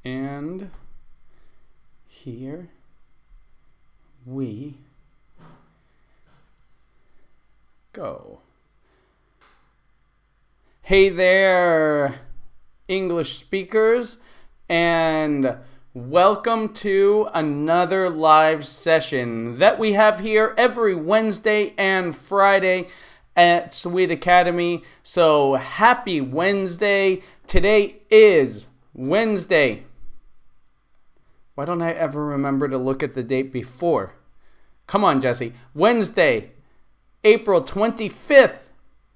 And here we go. Hey there, English speakers, and welcome to another live session that we have here every Wednesday and Friday at Sweet Academy. So happy Wednesday. Today is Wednesday. Why don't I ever remember to look at the date before? Come on, Jesse. Wednesday, April 25th,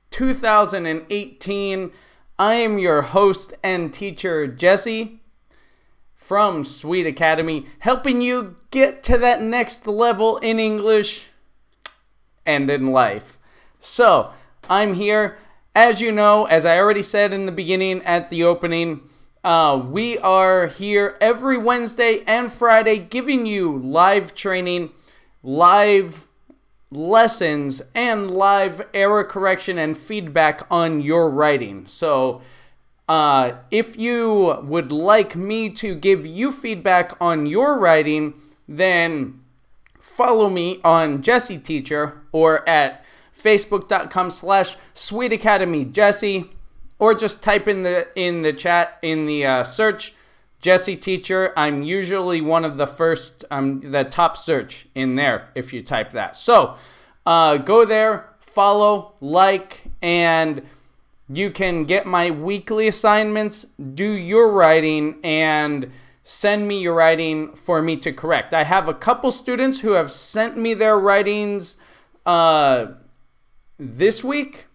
2018. I am your host and teacher, Jesse, from Sweet Academy, helping you get to that next level in English and in life. So, I'm here. As you know, as I already said in the beginning at the opening, we are here every Wednesday and Friday giving you live training, live lessons, and live error correction and feedback on your writing. So if you would like me to give you feedback on your writing, then follow me on Jesse Teacher or at facebook.com/sweetacademyjesse, or just type in the chat in the search Jesse Teacher. I'm usually one of the first, the top search in there if you type that. So go there, follow, like, and you can get my weekly assignments, do your writing, and send me your writing for me to correct. I have a couple students who have sent me their writings this week,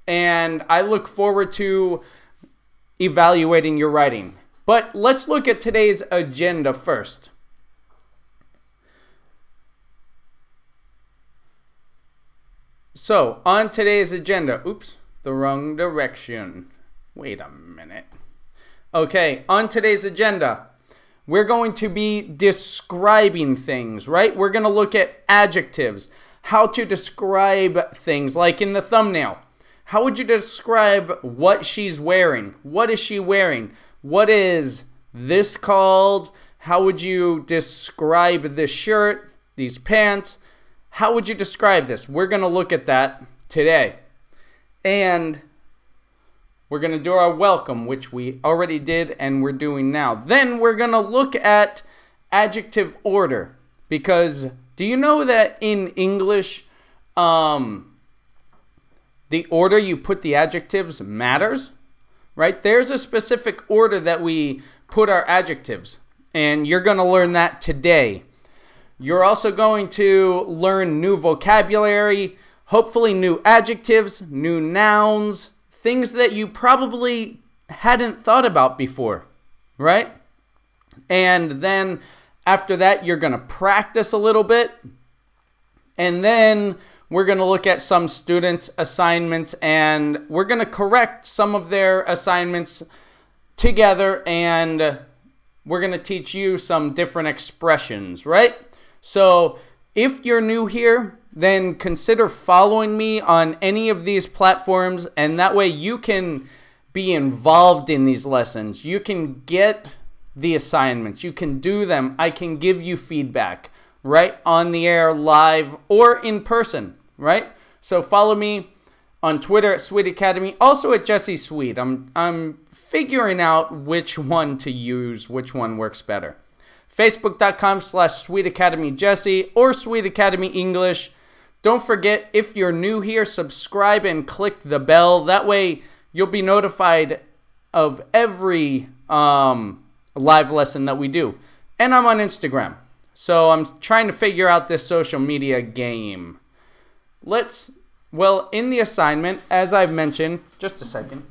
and I look forward to evaluating your writing. But let's look at today's agenda first. So, on today's agenda, oops, the wrong direction. Wait a minute. Okay, on today's agenda, we're going to be describing things, right? We're going to look at adjectives, how to describe things, like in the thumbnail. How would you describe what she's wearing? What is she wearing? What is this called? How would you describe this shirt, these pants? How would you describe this? We're going to look at that today. And we're going to do our welcome, which we already did and we're doing now. Then we're going to look at adjective order. Because do you know that in English, the order you put the adjectives matters, right? There's a specific order that we put our adjectives, and you're going to learn that today. You're also going to learn new vocabulary, hopefully new adjectives, new nouns, things that you probably hadn't thought about before, right? And then after that, you're going to practice a little bit, and then we're going to look at some students' assignments, and we're going to correct some of their assignments together, and we're going to teach you some different expressions, right? So if you're new here, then consider following me on any of these platforms, and that way you can be involved in these lessons. You can get the assignments. You can do them. I can give you feedback right on the air, live, or in person. Right? So follow me on Twitter at Sweet Academy, also at Jesse Sweet. I'm figuring out which one to use, which one works better. Facebook.com/sweetacademyjesse or Sweet Academy English. Don't forget, if you're new here, subscribe and click the bell. That way you'll be notified of every live lesson that we do. And I'm on Instagram. So I'm trying to figure out this social media game. Well, in the assignment, as I've mentioned, just a second.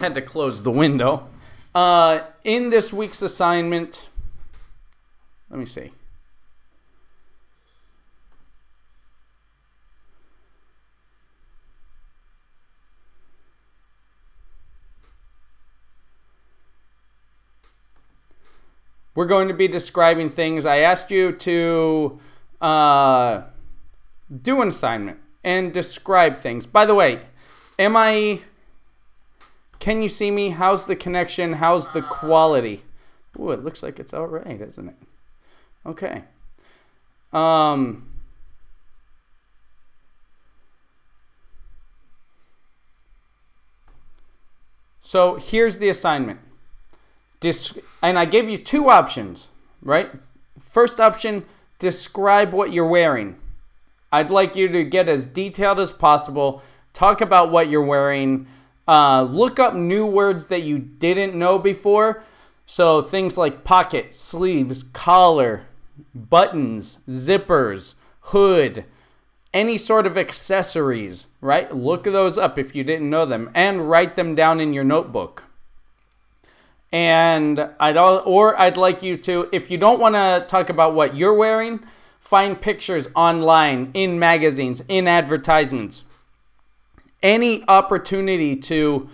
Had to close the window. In this week's assignment, let me see. We're going to be describing things. I asked you to do an assignment and describe things. By the way, am I Can you see me? How's the connection? How's the quality? Ooh, it looks like it's all right, isn't it? Okay. So here's the assignment. And I gave you two options, right? First option, describe what you're wearing. I'd like you to get as detailed as possible. Talk about what you're wearing. Look up new words that you didn't know before. So things like pocket, sleeves, collar, buttons, zippers, hood, any sort of accessories, right? Look those up if you didn't know them and write them down in your notebook. And I'd like you to, if you don't want to talk about what you're wearing, find pictures online, in magazines, in advertisements. Any opportunity to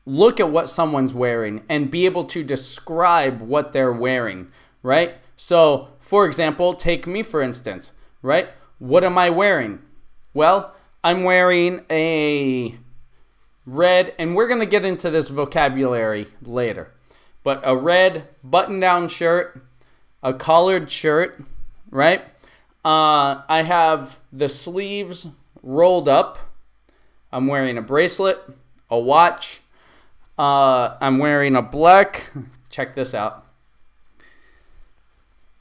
look at what someone's wearing and be able to describe what they're wearing, right? So, for example, take me for instance, right? What am I wearing? Well, I'm wearing a red, and we're going to get into this vocabulary later, but a red button-down shirt, a collared shirt, right? I have the sleeves rolled up. I'm wearing a bracelet, a watch. I'm wearing a black, check this out,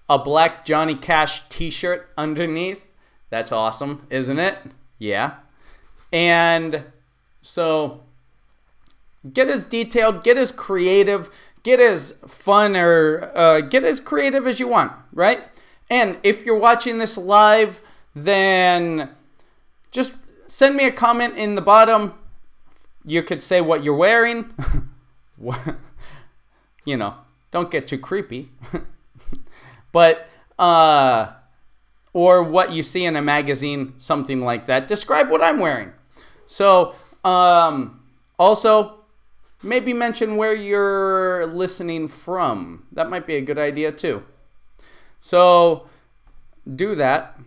a black Johnny Cash t-shirt underneath. That's awesome, isn't it? Yeah. And so get as detailed, get as creative, get as fun, or get as creative as you want, right? And if you're watching this live, then just send me a comment in the bottom. You could say what you're wearing. You know, don't get too creepy. But, or what you see in a magazine, something like that. Describe what I'm wearing. So, also, maybe mention where you're listening from. That might be a good idea too. So, do that.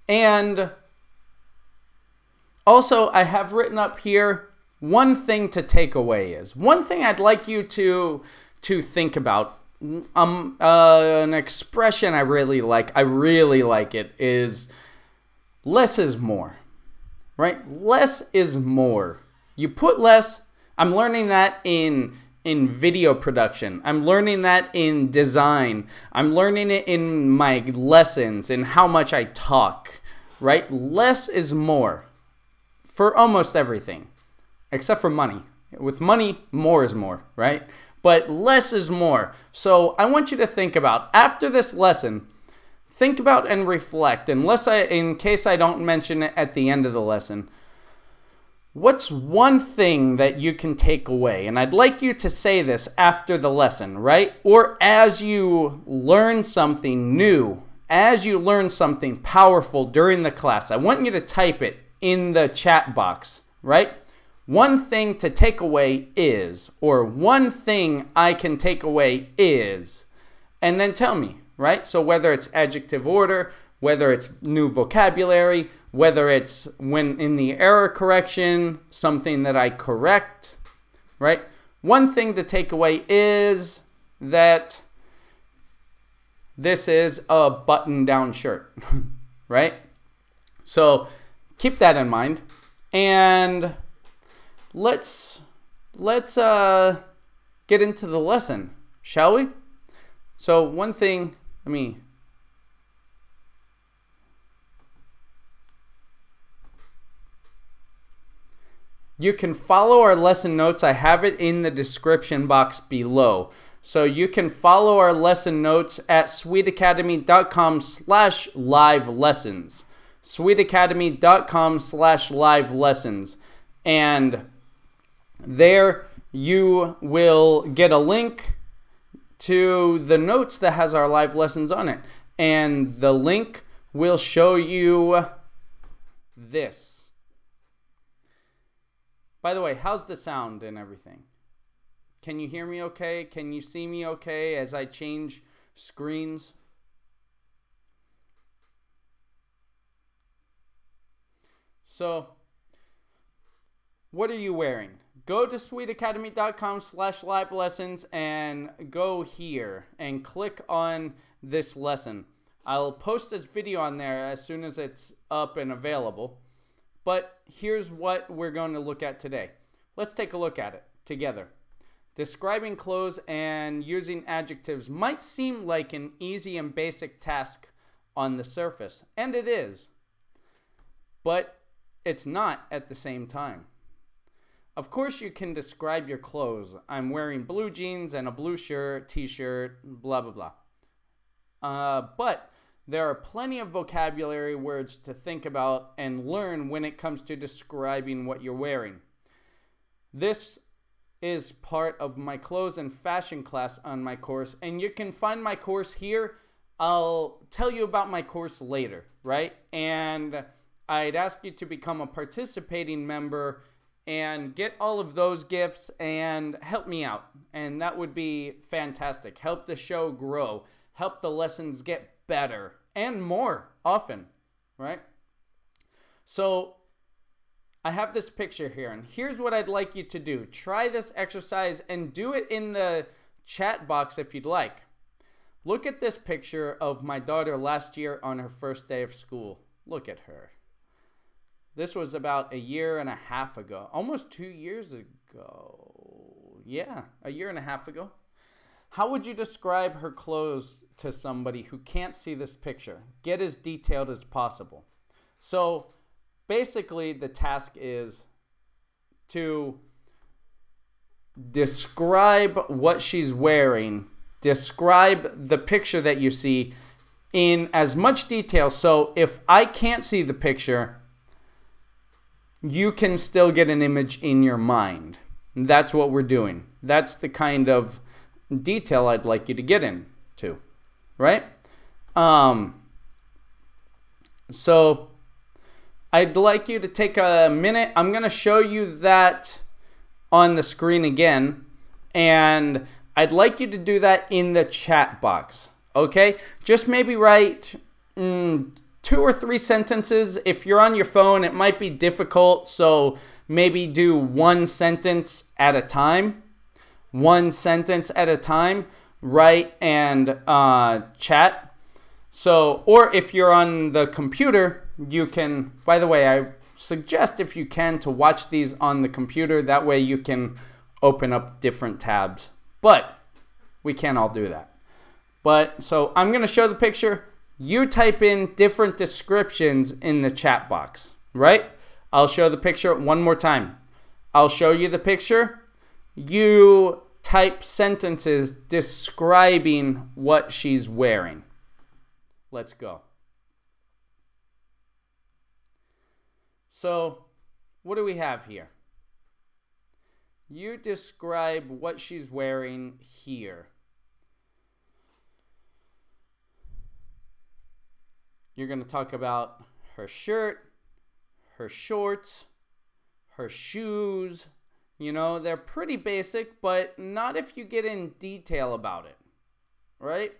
And also, I have written up here one thing to take away is. One thing I'd like you to think about. An expression I really like it, is less is more, right? Less is more. You put less. I'm learning that in video production. I'm learning that in design. I'm learning it in my lessons and how much I talk, right? Less is more for almost everything, except for money. With money, more is more, right? But less is more. So I want you to think about, after this lesson, think about and reflect, in case I don't mention it at the end of the lesson, what's one thing that you can take away? And I'd like you to say this after the lesson, right? Or as you learn something new, as you learn something powerful during the class, I want you to type it in the chat box, right? One thing to take away is, or one thing I can take away is, and then tell me, right? So whether it's adjective order, whether it's new vocabulary, whether it's when in the error correction, something that I correct, right? One thing to take away is that this is a button-down shirt, right? So keep that in mind, and let's get into the lesson, shall we? So one thing, you can follow our lesson notes. I have it in the description box below. So you can follow our lesson notes at sweetacademy.com/live lessons. sweetacademy.com/live lessons. And there you will get a link to the notes that has our live lessons on it. And the link will show you this. By the way, how's the sound and everything? Can you hear me okay? Can you see me okay as I change screens? So, what are you wearing? Go to sweetacademy.com/live lessons and go here and click on this lesson. I'll post this video on there as soon as it's up and available. But here's what we're going to look at today. Let's take a look at it together. Describing clothes and using adjectives might seem like an easy and basic task on the surface, and it is. But it's not at the same time. Of course, you can describe your clothes. I'm wearing blue jeans and a blue shirt, t-shirt, blah, blah, blah. But there are plenty of vocabulary words to think about and learn when it comes to describing what you're wearing. This is part of my clothes and fashion class on my course, and you can find my course here. I'll tell you about my course later, right? And I'd ask you to become a participating member and get all of those gifts and help me out. And that would be fantastic. Help the show grow. Help the lessons get better and more often, right? So I have this picture here, and here's what I'd like you to do. Try this exercise and do it in the chat box if you'd like. Look at this picture of my daughter last year on her first day of school. Look at her. This was about 1.5 years ago, almost 2 years ago. Yeah, 1.5 years ago. How would you describe her clothes to somebody who can't see this picture? Get as detailed as possible. So basically, the task is to describe what she's wearing, describe the picture that you see in as much detail. So if I can't see the picture, you can still get an image in your mind. That's what we're doing. That's the kind of detail I'd like you to get into, right? So I'd like you to take a minute. I'm going to show you that on the screen again, and I'd like you to do that in the chat box, okay? Just maybe write 2 or 3 sentences. If you're on your phone, it might be difficult, so maybe do 1 sentence at a time. 1 sentence at a time, write and chat. So, or if you're on the computer, you can, by the way, I suggest if you can to watch these on the computer. That way you can open up different tabs. But we can't all do that. But so I'm going to show the picture. You type in different descriptions in the chat box, right? I'll show the picture one more time. I'll show you the picture. You type sentences describing what she's wearing. Let's go. So, what do we have here? You describe what she's wearing here. You're going to talk about her shirt, her shorts, her shoes. You know, they're pretty basic, but not if you get in detail about it, right?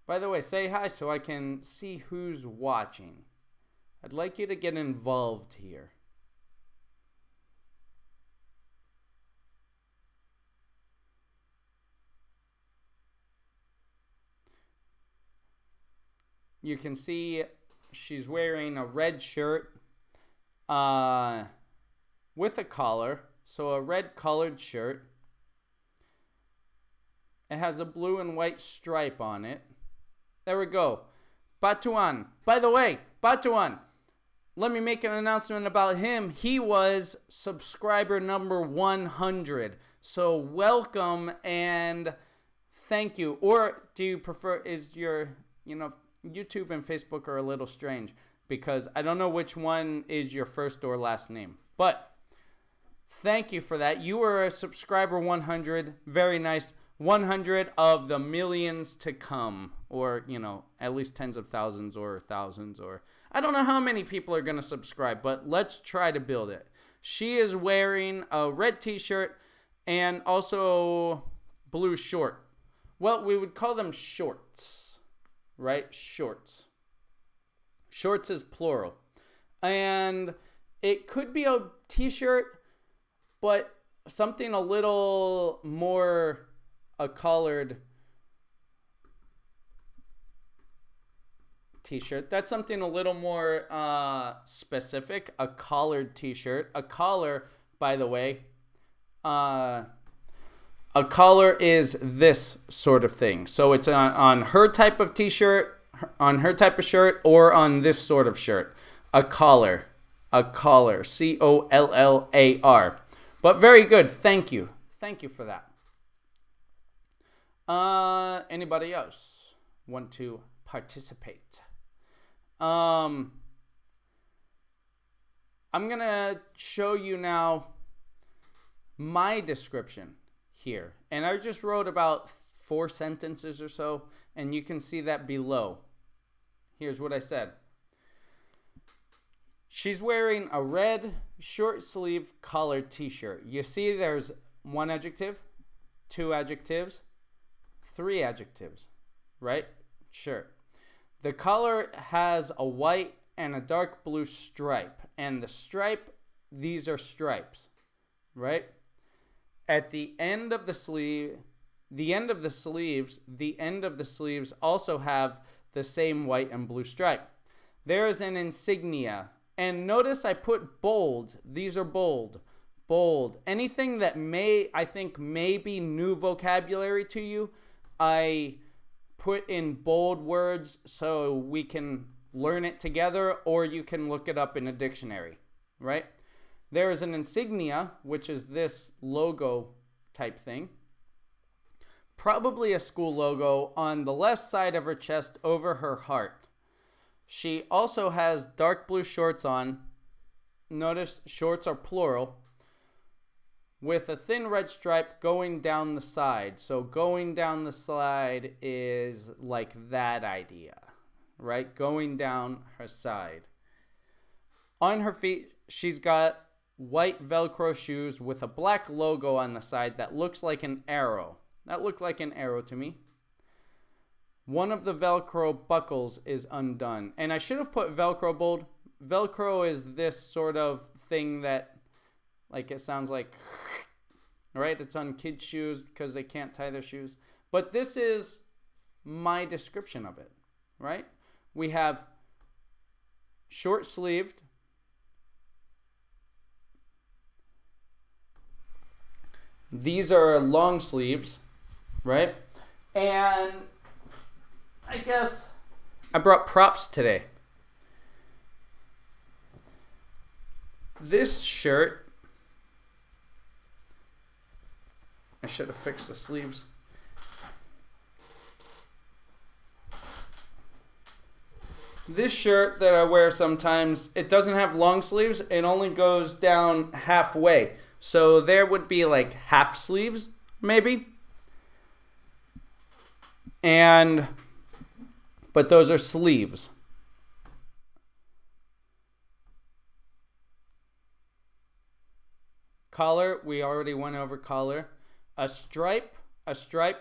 By the way, say hi so I can see who's watching. I'd like you to get involved here. You can see she's wearing a red shirt with a collar. So a red colored shirt. It has a blue and white stripe on it. There we go. Batuan. By the way, Batuan, let me make an announcement about him. He was subscriber number 100. So welcome and thank you. Or do you prefer, is your, YouTube and Facebook are a little strange because I don't know which one is your first or last name. But thank you for that. You were a subscriber 100. Very nice. 100 of the millions to come, or at least tens of thousands or thousands, or I don't know how many people are going to subscribe, but let's try to build it. She is wearing a red t-shirt and also blue short. Well, we would call them shorts. right? Shorts. Shorts is plural. And it could be a t-shirt, but something a little more a collared t-shirt. That's something a little more specific. A collared t-shirt. A collar, by the way, a collar is this sort of thing. So it's on her type of t-shirt, on her type of shirt, or on this sort of shirt. A collar. A collar. C-O-L-L-A-R. But very good. Thank you. Thank you for that. Anybody else want to participate? I'm going to show you now my description here. And I just wrote about 4 sentences or so, and you can see that below. Here's what I said. She's wearing a red short sleeve collared t-shirt. You see there's 1 adjective, 2 adjectives, 3 adjectives, right? Sure. The collar has a white and a dark blue stripe. And the stripe, these are stripes, right? At the end of the sleeve, the end of the sleeves also have the same white and blue stripe. There is an insignia. And notice I put bold. These are bold. Bold. Anything that I think may be new vocabulary to you, I put in bold words so we can learn it together, or you can look it up in a dictionary, right? There is an insignia, which is this logo type thing. Probably a school logo on the left side of her chest over her heart. She also has dark blue shorts on. Notice shorts are plural. With a thin red stripe going down the side. So going down the side is like that idea, right? Going down her side. On her feet, she's got white Velcro shoes with a black logo on the side that looks like an arrow. That looked like an arrow to me. One of the Velcro buckles is undone. And I should have put Velcro bold. Velcro is this sort of thing that, like, it sounds like, right? It's on kids' shoes because they can't tie their shoes. But this is my description of it, right? We have short-sleeved. These are long sleeves, right? And I guess I brought props today. This shirt, I should have fixed the sleeves. This shirt that I wear sometimes, it doesn't have long sleeves. It only goes down halfway. So there would be like half sleeves, maybe. But those are sleeves. Collar, we already went over collar. A stripe,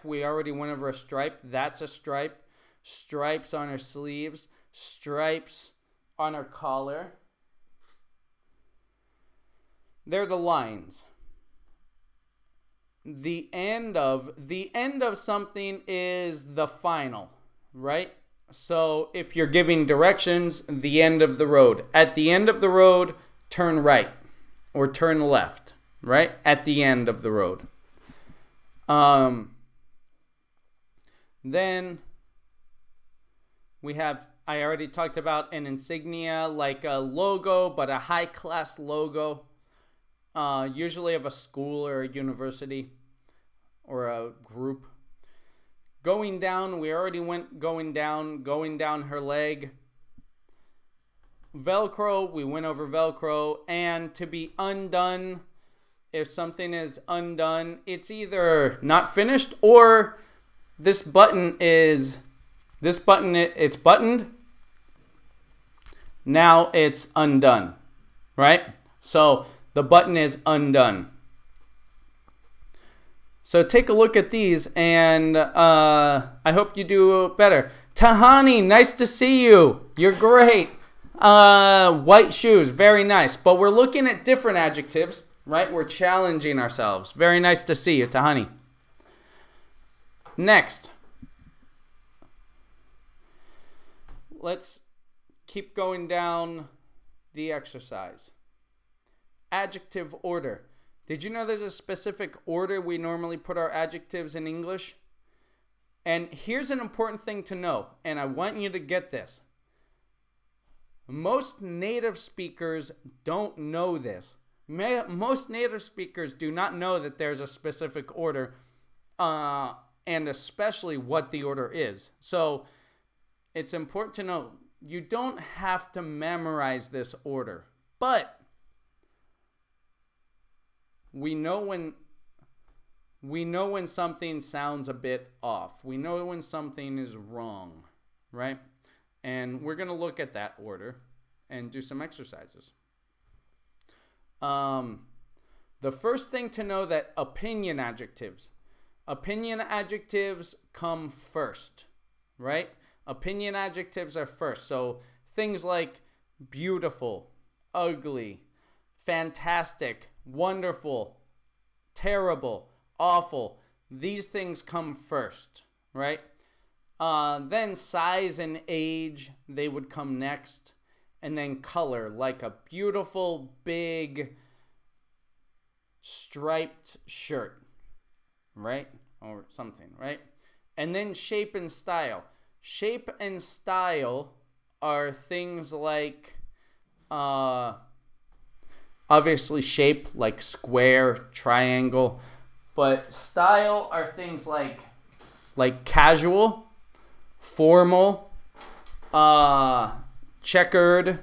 we already went over a stripe. That's a stripe. Stripes on her sleeves. Stripes on her collar. They're the lines. The end of something is the final, right? So if you're giving directions, the end of the road. At the end of the road, turn right or turn left, right? At the end of the road. Then we have, I already talked about an insignia, like a logo, but a high-class logo. Usually of a school or a university or a group. Going down, we already went going down her leg. Velcro, we went over Velcro. And to be undone, if something is undone, it's either not finished or it's buttoned. Now it's undone, right? So the button is undone. So take a look at these, and I hope you do better. Tahani, nice to see you. You're great. White shoes, very nice. But we're looking at different adjectives, right? We're challenging ourselves. Very nice to see you, Tahani. Next. Let's keep going down the exercise. Adjective order. Did you know there's a specific order we normally put our adjectives in English? And here's an important thing to know, and I want you to get this. Most native speakers don't know this. Most native speakers do not know that there's a specific order, and especially what the order is. So it's important to know you don't have to memorize this order, but we know when something sounds a bit off. We know when something is wrong, right? And we're going to look at that order and do some exercises. The first thing to know that opinion adjectives come first, right? Opinion adjectives are first. So things like beautiful, ugly, fantastic, wonderful, terrible, awful. These things come first, right? Then size and age, they would come next. And then color, like a beautiful, big, striped shirt, right? Or something, right? And then shape and style. Shape and style are things like, obviously shape, like square, triangle. But style are things like casual, formal, checkered.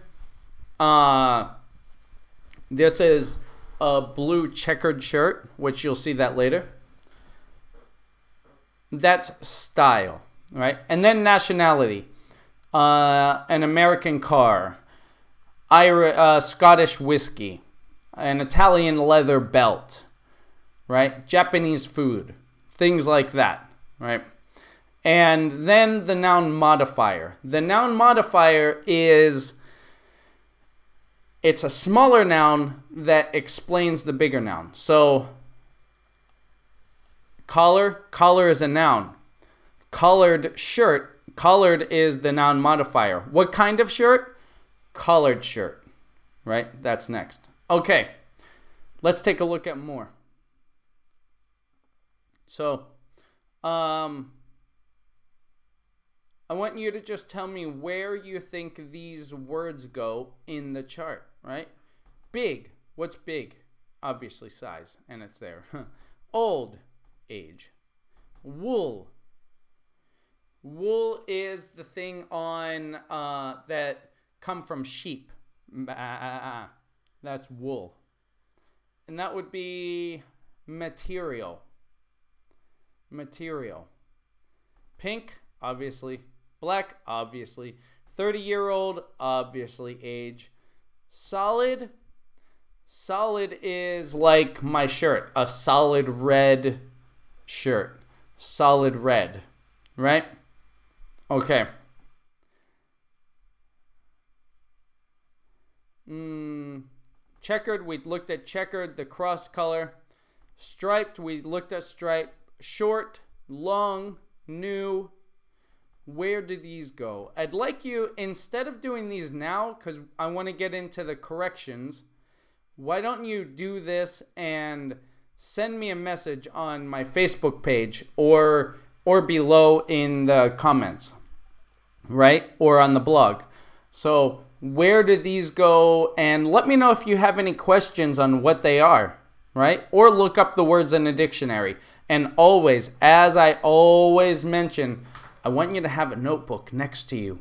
This is a blue checkered shirt, which you'll see that later. That's style, right? And then nationality. An American car, Scottish whiskey, an Italian leather belt, right? Japanese food, things like that, right? And then the noun modifier. The noun modifier is, it's a smaller noun that explains the bigger noun. So collar is a noun. Collared shirt, collared is the noun modifier. What kind of shirt? Collared shirt, right? That's next. Okay, let's take a look at more. So, I want you to just tell me where you think these words go in the chart, right? Big. What's big? Obviously size, and it's there. Old, age. Wool. Wool is the thing on that come from sheep. That's wool. And that would be material. Material. Pink, obviously. Black, obviously. 30-year-old, obviously age. Solid. Solid is like my shirt. A solid red shirt. Solid red. Right? Okay. Checkered, we looked at checkered, the cross color. Striped, we looked at stripe. Short, long, new. Where do these go? I'd like you, instead of doing these now, because I want to get into the corrections, why don't you do this and send me a message on my Facebook page or below in the comments, right? Or on the blog. So where do these go? And let me know if you have any questions on what they are, right? Or look up the words in a dictionary. And always, as I always mention, I want you to have a notebook next to you.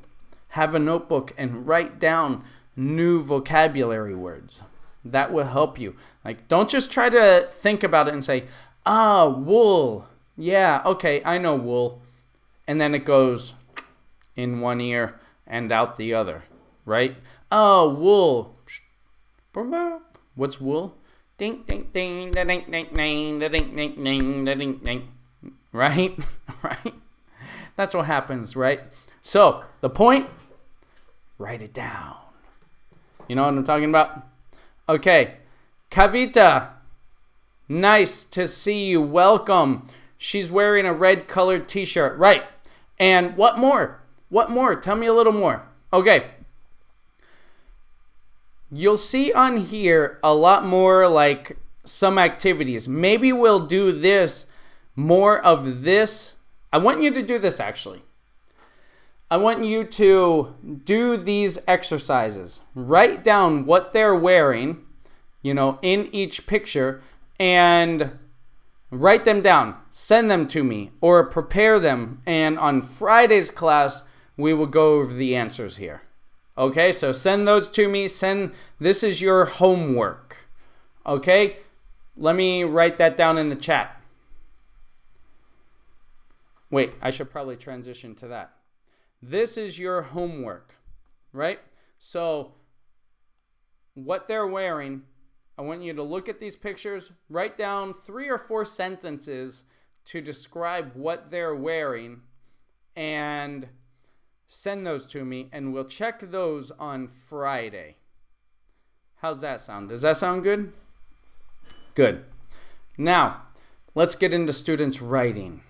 Have a notebook and write down new vocabulary words. That will help you. Like, don't just try to think about it and say, wool. Yeah, okay, I know wool. And then it goes in one ear and out the other, right? Oh, wool. What's wool? Ding, ding, ding, da ding, ding, ding, da ding, ding, ding, da ding, ding. Right? Right? That's what happens, right? So, the point, write it down. You know what I'm talking about? Okay. Kavita, nice to see you. Welcome. She's wearing a red colored t-shirt. Right. And what more? What more? Tell me a little more. Okay. You'll see on here a lot more like some activities. Maybe we'll do this, more of this. I want you to do this actually. I want you to do these exercises. Write down what they're wearing, you know, in each picture, and write them down. Send them to me or prepare them. And on Friday's class, we will go over the answers here. Okay, so send those to me. This is your homework. Okay, let me write that down in the chat. Wait, I should probably transition to that. This is your homework, right? So what they're wearing, I want you to look at these pictures, write down 3 or 4 sentences to describe what they're wearing, and send those to me, and we'll check those on Friday. How's that sound? Does that sound good? Good. Now, let's get into students writing.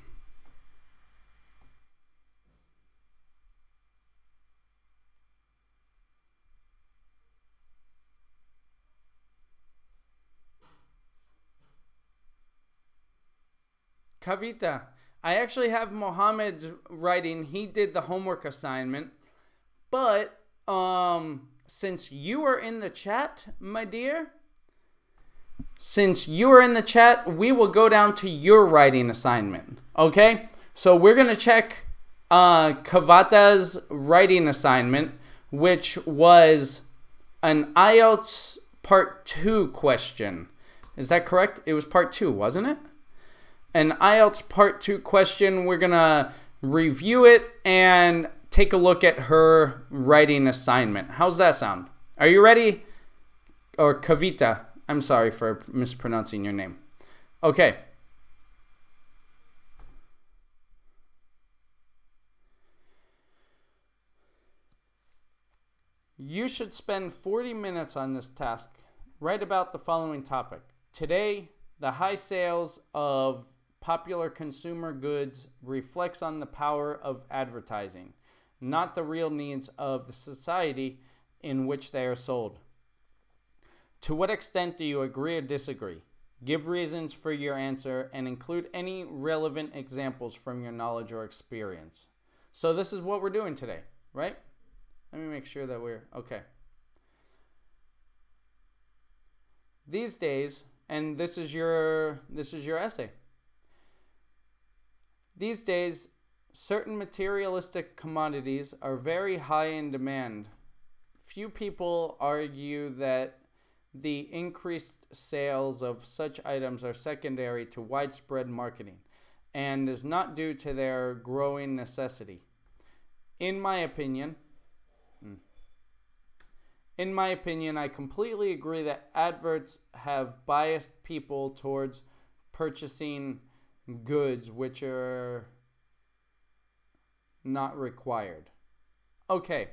Kavita, I actually have Mohammed's writing. He did the homework assignment. But since you are in the chat, my dear, since you are in the chat, we will go down to your writing assignment. Okay? So we're going to check Kavita's writing assignment, which was an IELTS Part 2 question. Is that correct? It was Part 2, wasn't it? An IELTS Part 2 question. We're going to review it and take a look at her writing assignment. How's that sound? Are you ready? Or Kavita. I'm sorry for mispronouncing your name. Okay. You should spend 40 minutes on this task. Write about the following topic. Today, the high sales of popular consumer goods reflects on the power of advertising, not the real needs of the society in which they are sold. To what extent do you agree or disagree? Give reasons for your answer and include any relevant examples from your knowledge or experience. So this is what we're doing today, right? Let me make sure that we're okay. These days, and this is your essay. These days, certain materialistic commodities are very high in demand. Few people argue that the increased sales of such items are secondary to widespread marketing and is not due to their growing necessity. In my opinion, I completely agree that adverts have biased people towards purchasing goods which are not required. Okay.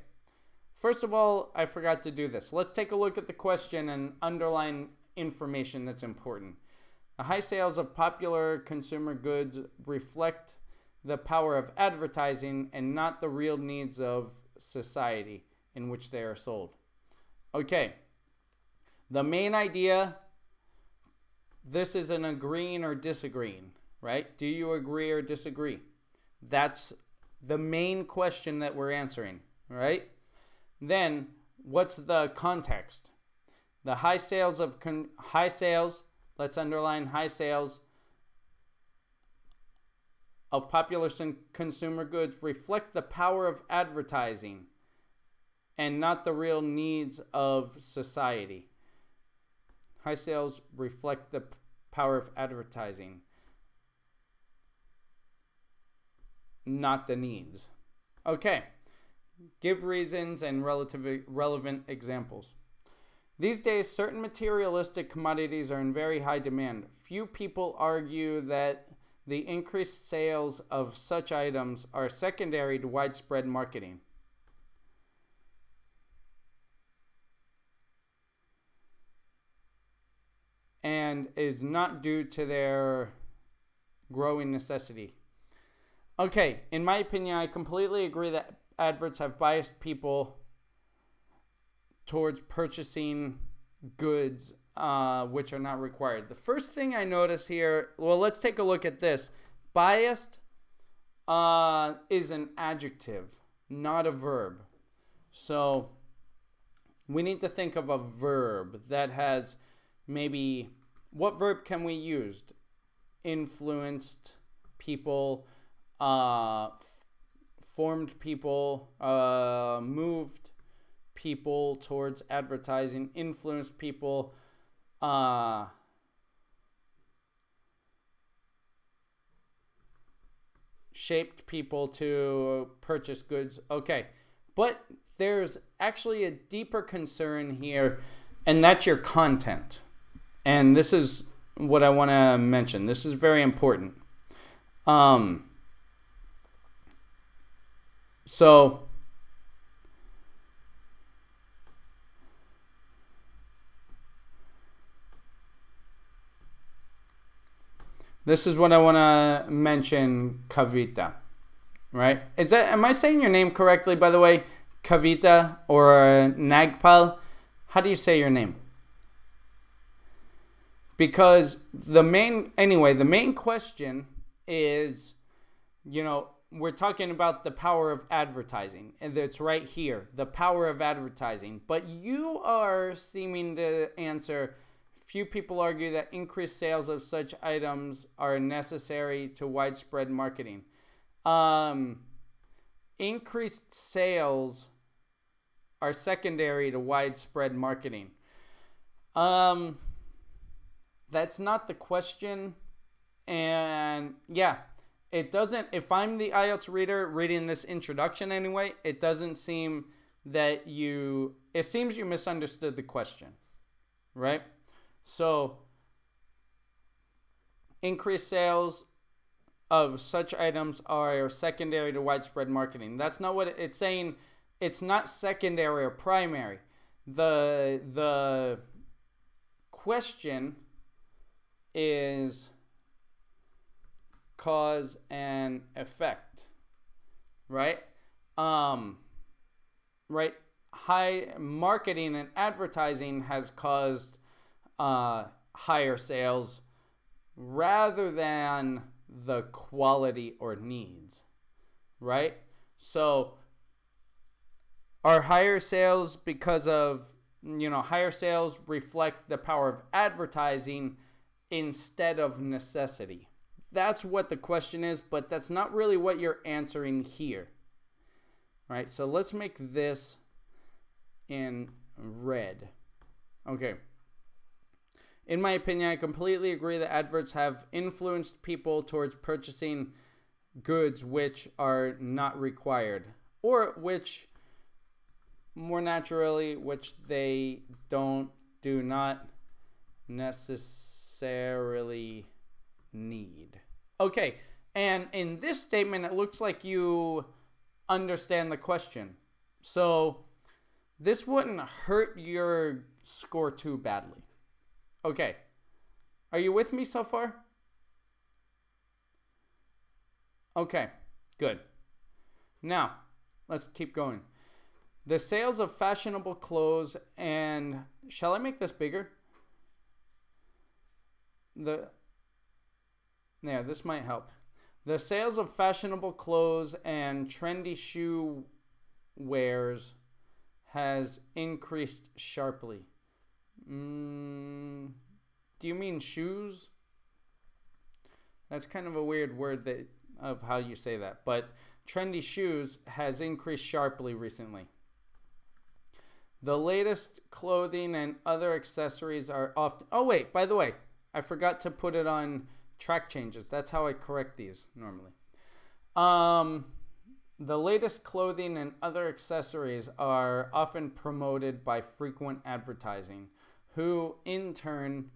First of all, I forgot to do this. Let's take a look at the question and underline information that's important. The high sales of popular consumer goods reflect the power of advertising and not the real needs of society in which they are sold. Okay. The main idea, this is an agreeing or disagreeing, right? Do you agree or disagree? That's the main question that we're answering, right? Then, what's the context? The high sales, let's underline high sales of popular consumer goods reflect the power of advertising and not the real needs of society. High sales reflect the power of advertising, not the needs. Okay. Give reasons and relevant examples. These days, certain materialistic commodities are in very high demand. Few people argue that the increased sales of such items are secondary to widespread marketing. And is not due to their growing necessity. Okay, in my opinion, I completely agree that adverts have biased people towards purchasing goods which are not required. The first thing I notice here, well, let's take a look at this. Biased is an adjective, not a verb. So we need to think of a verb that has maybe, what verb can we use? Influenced people, formed people, moved people towards advertising, influenced people, shaped people to purchase goods. Okay, but there's actually a deeper concern here, and that's your content. And this is what I want to mention. This is very important. So this is what I want to mention, Kavita, right? Am I saying your name correctly, by the way? Kavita or Nagpal? How do you say your name? Because the main question is, we're talking about the power of advertising, and it's right here, the power of advertising. But you are seeming to answer, few people argue that increased sales of such items are necessary to widespread marketing. Increased sales are secondary to widespread marketing. That's not the question. And yeah, it doesn't, if I'm the IELTS reader reading this introduction anyway, it doesn't seem that it seems you misunderstood the question, right? So, increased sales of such items are secondary to widespread marketing. That's not what it's saying. It's not secondary or primary. The question is cause and effect, right? Right. High marketing and advertising has caused higher sales rather than the quality or needs, right? So are higher sales because of, higher sales reflect the power of advertising instead of necessity. That's what the question is, but that's not really what you're answering here, right? So let's make this in red. Okay. In my opinion, I completely agree that adverts have influenced people towards purchasing goods which are not required, or which, more naturally, which they do not necessarily need. Okay, and in this statement, it looks like you understand the question. So this wouldn't hurt your score too badly. Okay, are you with me so far? Okay, good. Now, let's keep going. The sales of fashionable clothes and... Shall I make this bigger? Yeah, this might help. The sales of fashionable clothes and trendy shoe wares has increased sharply. Do you mean shoes? That's kind of a weird word of how you say that. But trendy shoes has increased sharply recently. The latest clothing and other accessories are often... Oh, wait, by the way, I forgot to put it on track changes. That's how I correct these normally. The latest clothing and other accessories are often promoted by frequent advertising, who in turn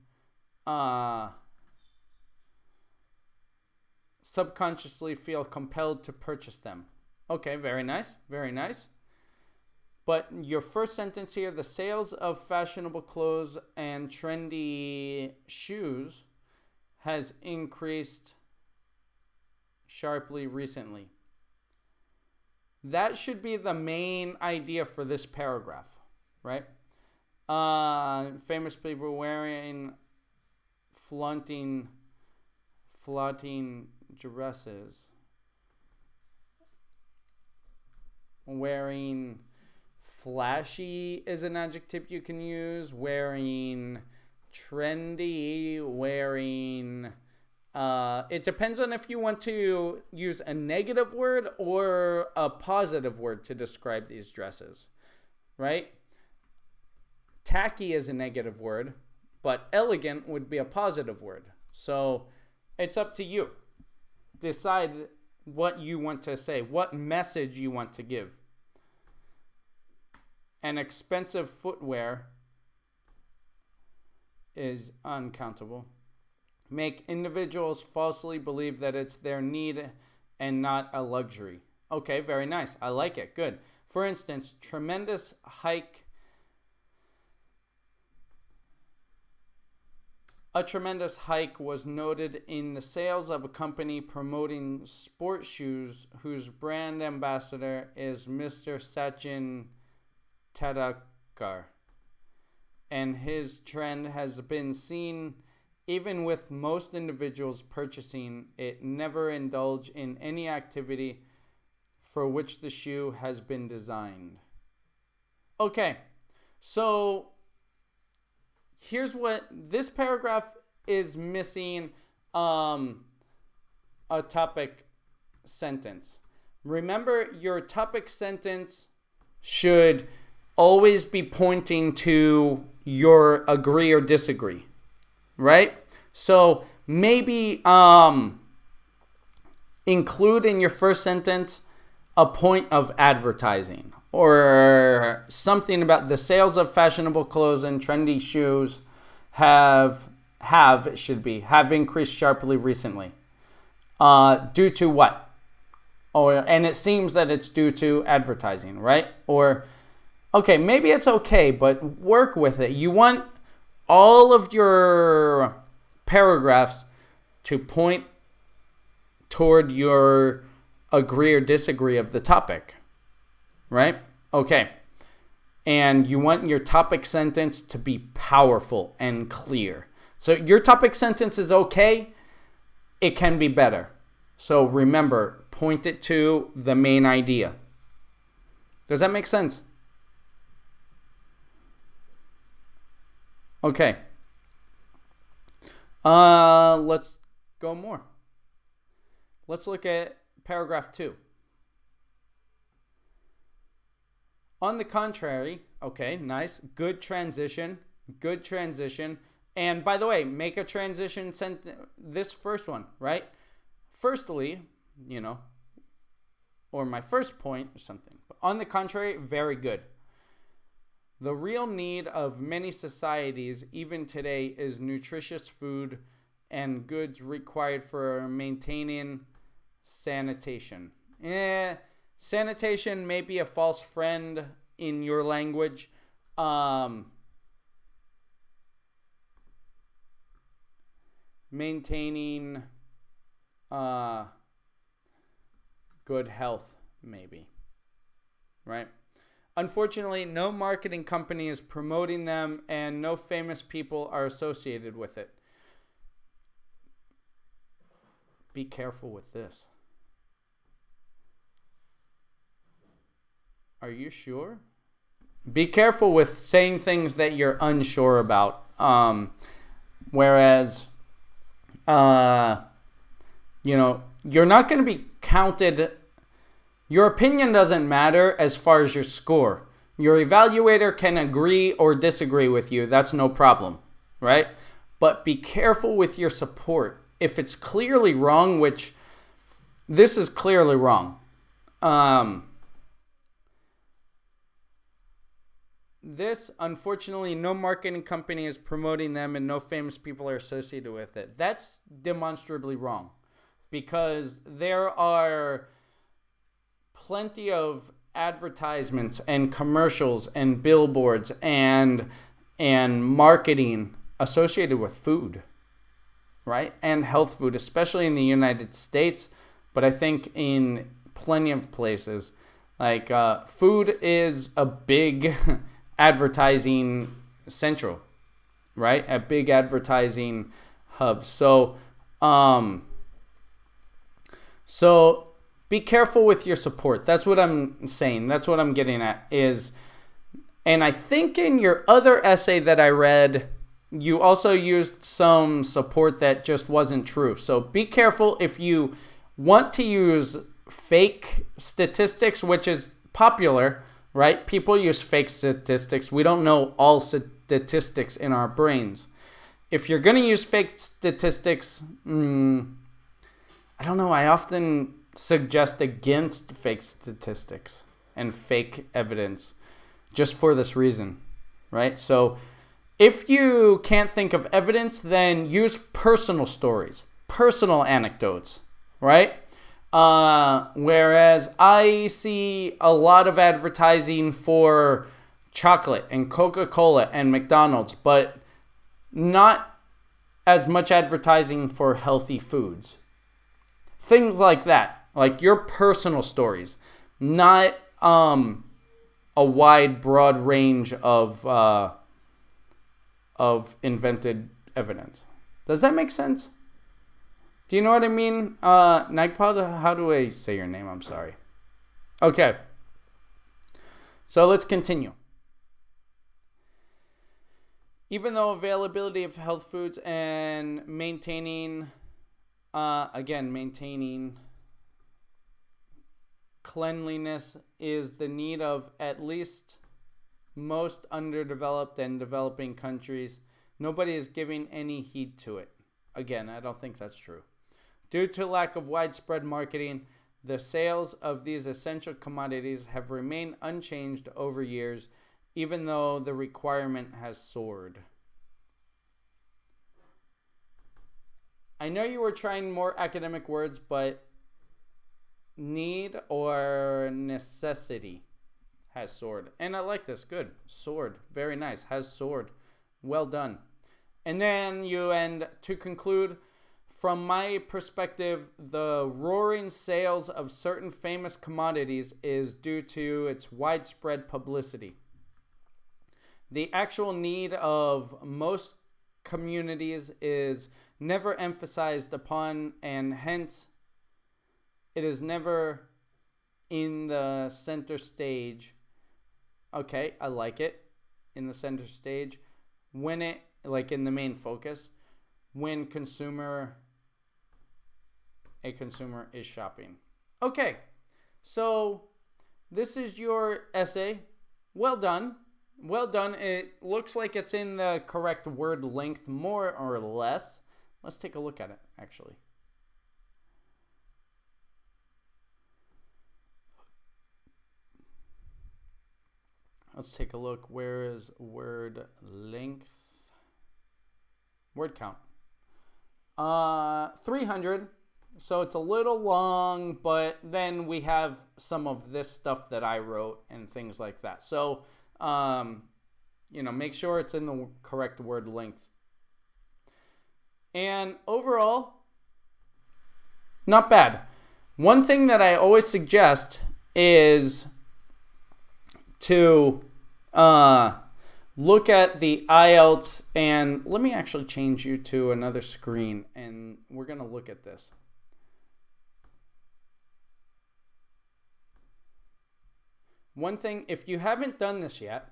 subconsciously feel compelled to purchase them. Okay, very nice, very nice. But your first sentence here, the sales of fashionable clothes and trendy shoes has increased sharply recently. That should be the main idea for this paragraph, right? Famous people wearing flaunting dresses. Wearing flashy is an adjective you can use. Wearing trendy, wearing... it depends on if you want to use a negative word or a positive word to describe these dresses, right? Tacky is a negative word, but elegant would be a positive word. So it's up to you. Decide what you want to say, what message you want to give. And expensive footwear is uncountable. Make individuals falsely believe that it's their need and not a luxury. Okay, very nice. I like it. Good. For instance, a tremendous hike was noted in the sales of a company promoting sport shoes whose brand ambassador is Mr. Sachin Tendulkar. And his trend has been seen even with most individuals purchasing it, never indulge in any activity for which the shoe has been designed. Okay, so here's what this paragraph is missing, a topic sentence. Remember, your topic sentence should always be pointing to your agree or disagree. Right? So maybe include in your first sentence a point of advertising or something about the sales of fashionable clothes and trendy shoes have increased sharply recently. Due to what? And it seems that it's due to advertising, right? Or, okay, maybe it's okay, but work with it. You want all of your paragraphs to point toward your agree or disagree of the topic, right? Okay. And you want your topic sentence to be powerful and clear. So your topic sentence is okay. It can be better. So remember, point it to the main idea. Does that make sense? Okay. Let's go more. Let's look at paragraph 2. On the contrary, okay, nice. Good transition. Good transition. And by the way, make a transition this first one, right? Firstly, or my first point or something. But on the contrary, very good. The real need of many societies, even today, is nutritious food and goods required for maintaining sanitation. Sanitation may be a false friend in your language. Maintaining good health, maybe. Right? Unfortunately, no marketing company is promoting them and no famous people are associated with it. Be careful with this. Are you sure? Be careful with saying things that you're unsure about. Whereas, you're not going to be counted. Your opinion doesn't matter as far as your score. Your evaluator can agree or disagree with you. That's no problem, right? But be careful with your support. If it's clearly wrong, which this is clearly wrong. This, unfortunately, no marketing company is promoting them and no famous people are associated with it. That's demonstrably wrong, because there are plenty of advertisements and commercials and billboards and marketing associated with food, right? And health food, especially in the United States, but I think in plenty of places. Like food is a big advertising central, right? A big advertising hub. So be careful with your support. That's what I'm saying. That's what I'm getting at is, and I think in your other essay that I read, you also used some support that just wasn't true. So be careful if you want to use fake statistics, which is popular, right? People use fake statistics. We don't know all statistics in our brains. If you're going to use fake statistics, I don't know. I often suggest against fake statistics and fake evidence just for this reason, right? So if you can't think of evidence, then use personal stories, personal anecdotes, right? Whereas I see a lot of advertising for chocolate and Coca-Cola and McDonald's, but not as much advertising for healthy foods. Things like that, like your personal stories, not a wide, broad range of invented evidence. Does that make sense? Do you know what I mean? Nagpal, how do I say your name? I'm sorry. Okay. So let's continue. Even though availability of health foods and maintaining cleanliness is the need of at least most underdeveloped and developing countries, nobody is giving any heed to it. Again, I don't think that's true. Due to lack of widespread marketing, the sales of these essential commodities have remained unchanged over years, even though the requirement has soared. I know you were trying more academic words, but need or necessity has soared. And I like this. Good. Soared. Very nice. Has soared. Well done. And then you end, to conclude, from my perspective, the roaring sales of certain famous commodities is due to its widespread publicity. The actual need of most communities is never emphasized upon, and hence it is never in the center stage. Okay, I like it. In the center stage. When it, like in the main focus, when a consumer is shopping. Okay, so this is your essay. Well done. Well done. It looks like it's in the correct word length, more or less. Let's take a look at it, actually. Let's take a look. Where is word length? Word count. 300. So it's a little long, but then we have some of this stuff that I wrote and things like that. So, make sure it's in the correct word length. And overall, not bad. One thing that I always suggest is to look at the IELTS, and let me actually change you to another screen, and we're going to look at this. One thing, if you haven't done this yet,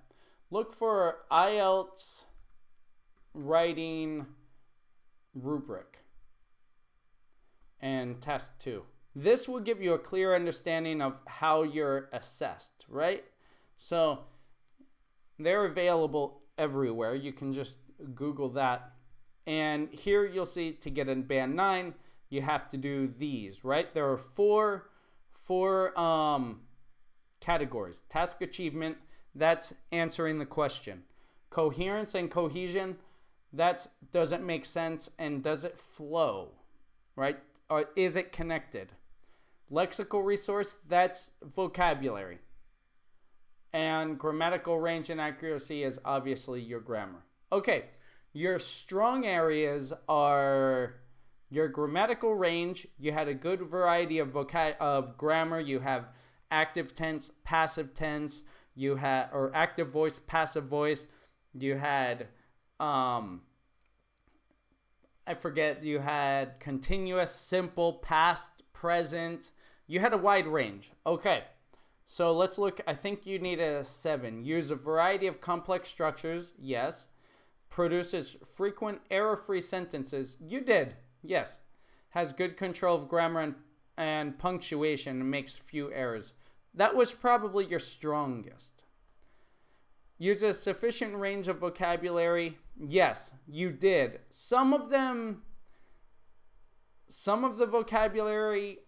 look for IELTS writing rubric and task 2. This will give you a clear understanding of how you're assessed, right? So they're available everywhere. You can just Google that. And here you'll see, to get a band 9, you have to do these, right? There are four four categories. Task achievement, that's answering the question. Coherence and cohesion, that's does it make sense and does it flow, right? Or is it connected? Lexical resource, that's vocabulary. And grammatical range and accuracy is obviously your grammar. Okay, your strong areas are your grammatical range. You had a good variety of grammar. You have active tense, passive tense. You had, or active voice, passive voice. You had, you had continuous, simple, past, present. You had a wide range. Okay, so let's look. I think you need a 7. Use a variety of complex structures. Yes. Produces frequent error-free sentences. You did. Yes. Has good control of grammar and punctuation and makes few errors. That was probably your strongest. Uses sufficient range of vocabulary. Yes, you did. Some of the vocabulary,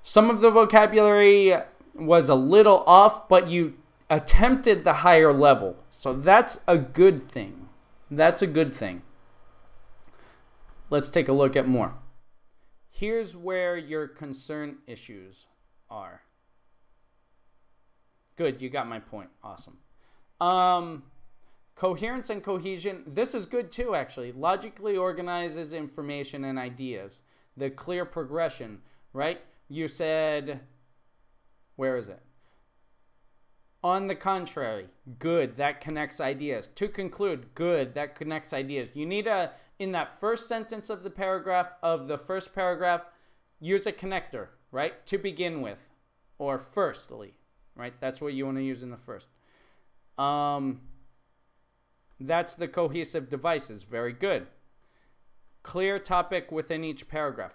some of the vocabulary was a little off, but you attempted the higher level. So that's a good thing. That's a good thing. Let's take a look at more. Here's where your concern issues are. Good, you got my point. Awesome. Coherence and cohesion. This is good too, actually. Logically organizes information and ideas. The clear progression, right? You said, where is it? On the contrary, good, that connects ideas. To conclude, good, that connects ideas. You need in that first sentence of the first paragraph, use a connector, right? To begin with, or firstly, right? That's what you want to use in the first. That's the cohesive devices. Very good. Clear topic within each paragraph.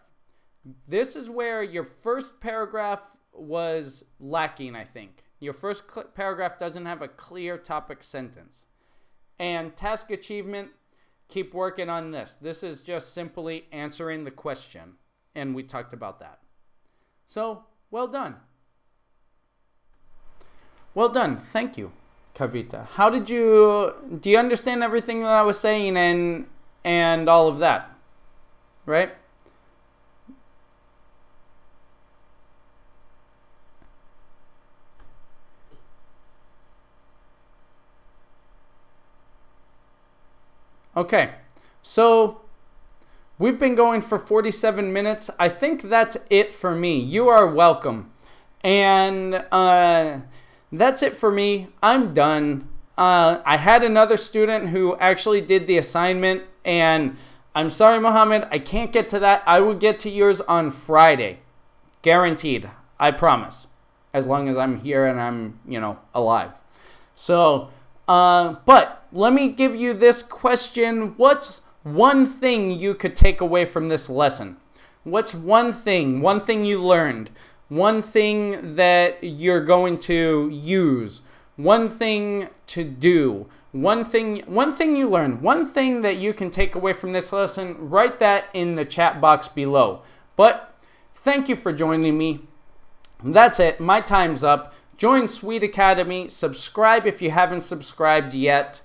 This is where your first paragraph was lacking, I think. Your first paragraph doesn't have a clear topic sentence. And task achievement, keep working on this. This is just simply answering the question. And we talked about that. So, well done. Well done. Thank you, Kavita. Do you understand everything that I was saying and all of that? Right? Okay, so we've been going for 47 minutes. I think that's it for me. You are welcome. And that's it for me. I'm done. I had another student who actually did the assignment, and I'm sorry, Mohammed, I can't get to that. I will get to yours on Friday. Guaranteed. I promise. As long as I'm here and I'm, alive. So, but let me give you this question. What's one thing you could take away from this lesson? What's one thing you learned? One thing that you're going to use? One thing to do? One thing you learned? One thing that you can take away from this lesson? Write that in the chat box below. But thank you for joining me. That's it. My time's up. Join Sweet Academy. Subscribe if you haven't subscribed yet.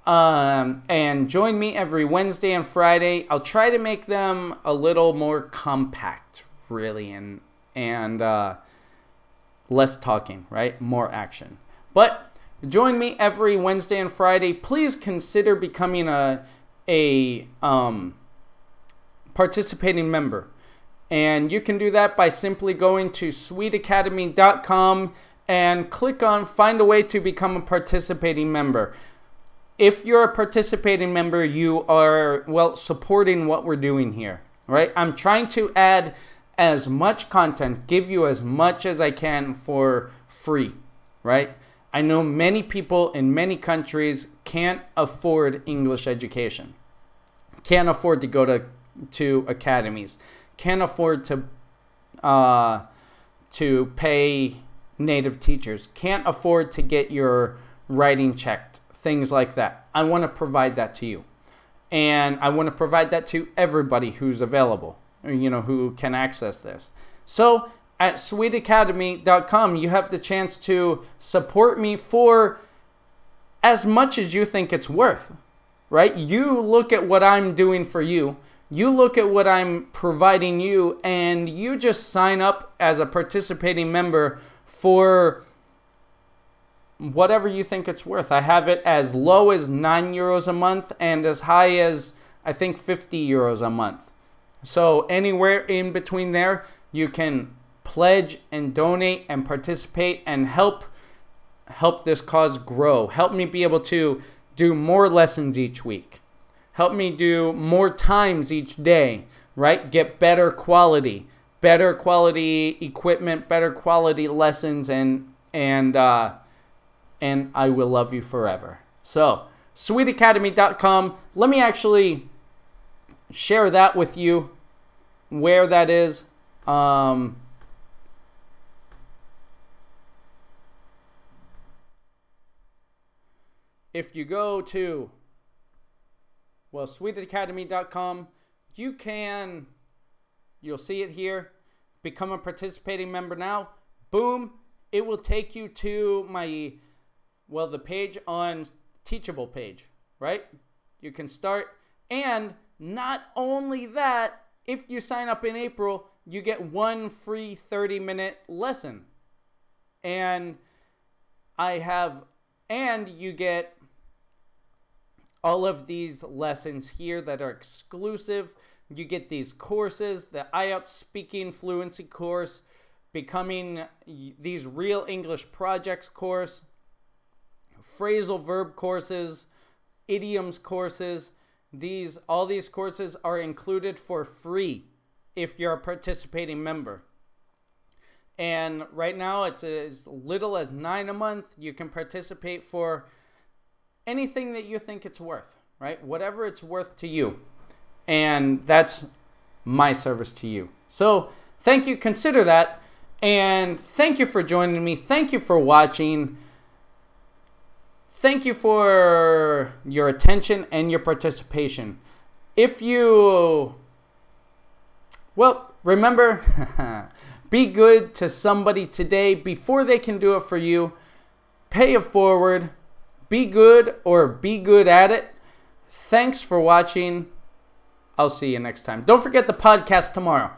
And join me every Wednesday and Friday. I'll try to make them a little more compact, really, and less talking, right? More action. But join me every Wednesday and Friday. Please consider becoming a participating member. And you can do that by simply going to sweetacademy.com and click on Find a Way to Become a Participating Member. If you're a participating member, you are, supporting what we're doing here, right? I'm trying to add as much content, give you as much as I can for free, right? I know many people in many countries can't afford English education, can't afford to go to academies, can't afford to pay native teachers, can't afford to get your writing checked, things like that. I want to provide that to you. And I want to provide that to everybody who's available. who can access this. So at sweetacademy.com, you have the chance to support me for as much as you think it's worth, right? You look at what I'm doing for you. You look at what I'm providing you, and you just sign up as a participating member for whatever you think it's worth. I have it as low as €9 a month and as high as, I think, €50 a month. So anywhere in between there, you can pledge and donate and participate and help this cause grow. Help me be able to do more lessons each week. Help me do more times each day, right? Get better quality equipment, better quality lessons, and I will love you forever. So, sweetacademy.com. Let me actually share that with you, where that is. If you go to, sweetacademy.com, you'll see it here. Become a participating member now. Boom. It will take you to the page on Teachable page, right? You can start. And not only that, if you sign up in April, you get one free 30-minute lesson. And you get all of these lessons here that are exclusive. You get these courses, the IELTS Speaking Fluency course, Becoming these Real English Projects course, phrasal verb courses, idioms courses. All these courses are included for free if you're a participating member. And right now it's as little as $9 a month. You can participate for anything that you think it's worth, right? Whatever it's worth to you. And that's my service to you. So thank you. Consider that. And thank you for joining me. Thank you for watching. Thank you for your attention and your participation. Remember, be good to somebody today before they can do it for you. Pay it forward. Be good or be good at it. Thanks for watching. I'll see you next time. Don't forget the podcast tomorrow.